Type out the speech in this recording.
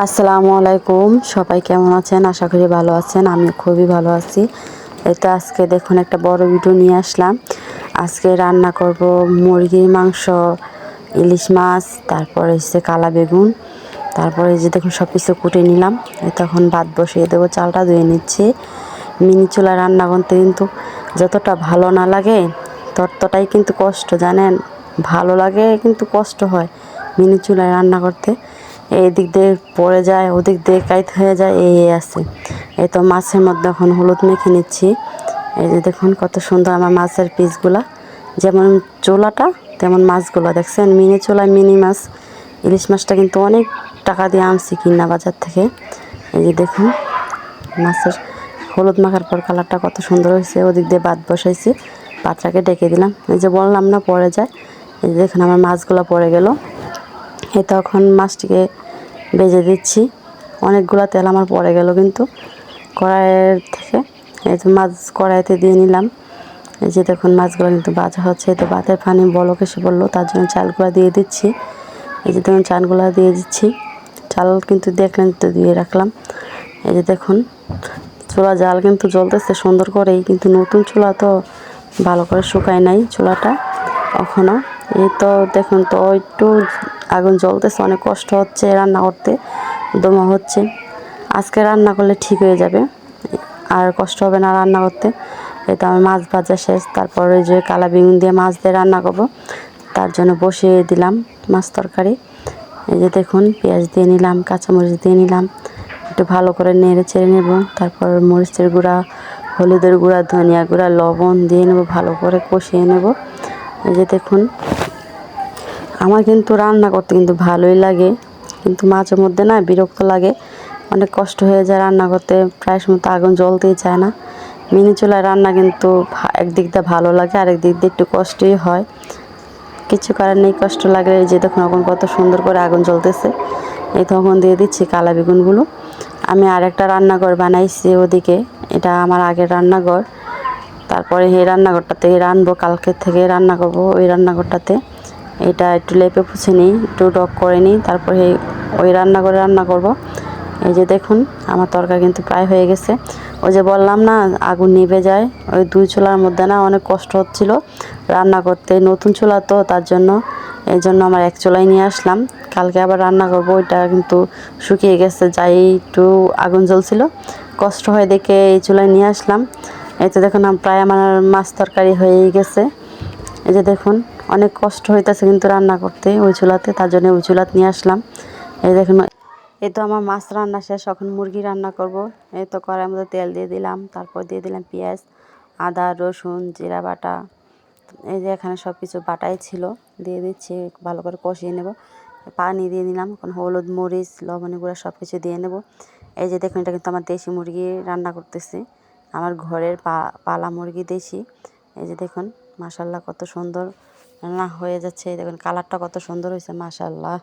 আসসালামু আলাইকুম, সবাই কেমন আছেন? আশা করি ভালো আছেন। আমি খুবই ভালো আছি। এই তো আজকে দেখুন একটা বড় ভিডিও নিয়ে আসলাম। আজকে রান্না করব মুরগির মাংস, ইলিশ মাছ, তারপরে হচ্ছে কালা বেগুন, তারপরে এই যে দেখুন সব কিছু কুটে নিলাম। তখন ভাত বসিয়ে দেবো, চালটা ধুয়ে নিচ্ছি। মিনি চুলা রান্না করতে কিন্তু যতটা ভালো না লাগে ততটাই কিন্তু কষ্ট, জানেন? ভালো লাগে কিন্তু কষ্ট হয় মিনি চুলায় রান্না করতে। এই দিক দিয়ে পড়ে যায়, ওদিক দিয়ে কাইত হয়ে যায়, এই আছে। এই তো মাছের মধ্যে এখন হলুদ মেখে নিচ্ছি। এই যে দেখুন কত সুন্দর আমার মাছের পিসগুলা, যেমন চোলাটা তেমন মাছগুলো দেখছেন। মিনি চুলায় মিনি মাছ, ইলিশ মাছটা কিন্তু অনেক টাকা দিয়ে আনছি কিনা বাজার থেকে। এই যে দেখুন মাছের হলুদ মাখার পর কালারটা কত সুন্দর হয়েছে। ওদিক দিয়ে ভাত বসাইছি, ভাতটাকে ডেকে দিলাম। এই যে বললাম না পড়ে যায়, এই যে দেখুন আমার মাছগুলো পড়ে গেল। এই তখন মাছটিকে ভেজে দিচ্ছি। অনেকগুলো তেল আমার পড়ে গেল কিন্তু কড়াইয়ের থেকে। এই যে মাছ কড়াইতে দিয়ে নিলাম। এই যে দেখুন মাছগুলো কিন্তু ভাজা হচ্ছে। তো ভাতের পানি বলক এসে পড়লো, তার জন্য চালগুলো দিয়ে দিচ্ছি। এই যে দেখুন চালগুলো দিয়ে দিচ্ছি। চাল কিন্তু দেখলেন তো দিয়ে রাখলাম। এই যে দেখুন চুলা জাল কিন্তু জ্বলতেছে সুন্দর করেই, কিন্তু নতুন চুলা তো ভালো করে শুকায় নাই চুলাটা এখনও। এই তো দেখুন তো একটু আগুন জ্বলতেছে, অনেক কষ্ট হচ্ছে রান্না করতে, দমা হচ্ছে। আজকে রান্না করলে ঠিক হয়ে যাবে, আর কষ্ট হবে না রান্না করতে। এই তো আমার মাছ ভাজা শেষ। তারপরে যে কালা বেগুন দিয়ে মাছ দিয়ে রান্না করব, তার জন্য বসিয়ে দিলাম মাছ তরকারি। এই যে দেখুন পেঁয়াজ দিয়ে নিলাম, কাঁচামরিচ দিয়ে নিলাম, একটু ভালো করে নেড়ে চেড়ে নেব। তারপর মরিচের গুঁড়া, হলুদের গুঁড়া, ধনিয়া গুঁড়া, লবণ দিয়ে নেব, ভালো করে কষিয়ে নেব। এই যে দেখুন আমার কিন্তু রান্না করতে কিন্তু ভালোই লাগে, কিন্তু মাঝে মধ্যে না বিরক্ত লাগে, অনেক কষ্ট হয়ে যায় রান্না করতে। প্রায় সময় তো আগুন জ্বলতেই চায় না। মিনি চুলায় রান্না কিন্তু একদিক দিয়ে ভালো লাগে, আরেক দিক দিয়ে একটু কষ্টই হয়। কিছু কারণ নেই, কষ্ট লাগে। যে দেখুন এখন কত সুন্দর করে আগুন জ্বলতেছে। এই তখন দিয়ে দিচ্ছি কালা বেগুনগুলো। আমি আরেকটা রান্নাঘর বানাইছি ওদিকে, এটা আমার আগের রান্নাঘর। তারপরে এই রান্নাঘরটাতে রান্নবো, কালকে থেকে রান্না করব ওই রান্নাঘরটাতে। এটা একটু লেপে পুছে নিই, একটু ডক করে নিই, তারপরে ওই রান্নাঘরে রান্না করব। এই যে দেখুন আমার তরকারি কিন্তু প্রায় হয়ে গেছে। ওই যে বললাম না আগুন নিভে যায়, ওই দুই চুলার মধ্যে না অনেক কষ্ট হচ্ছিল রান্না করতে। নতুন চুলা তো, তার জন্য এই জন্য আমার এক চুলাই নিয়ে আসলাম। কালকে আবার রান্না করব, ওইটা কিন্তু শুকিয়ে গেছে, যাই একটু আগুন জ্বলছিল, কষ্ট হয় দেখে এই চুলায় নিয়ে আসলাম। এই তো দেখুন প্রায় আমার মাছ তরকারি হয়েই গেছে। এই যে দেখুন অনেক কষ্ট হইতেছে কিন্তু রান্না করতে ওই চুলাতে, তার জন্য ওই চুলাতে নিয়ে আসলাম। এই দেখুন এই তো আমার মাছ রান্না শেষ, এখন মুরগি রান্না করব। এই তো কড়াইয়ের মধ্যে তেল দিয়ে দিলাম, তারপর দিয়ে দিলাম পেঁয়াজ, আদা, রসুন, জিরা বাটা। এই যে এখানে সব কিছু বাটাই ছিল, দিয়ে দিচ্ছি, ভালো করে কষিয়ে নেব। পানি দিয়ে দিলাম, এখন হলুদ, মরিচ, লবণ গুঁড়া সব কিছু দিয়ে নেব। এই যে দেখুন এটা কিন্তু আমার দেশি মুরগি রান্না করতেছি, আমার ঘরের পালা মুরগি দেশি। এই যে দেখুন মাশাআল্লাহ কত সুন্দর রান্না হয়ে যাচ্ছে। এই দেখুন কালারটা কত সুন্দর হয়েছে মাশাআল্লাহ।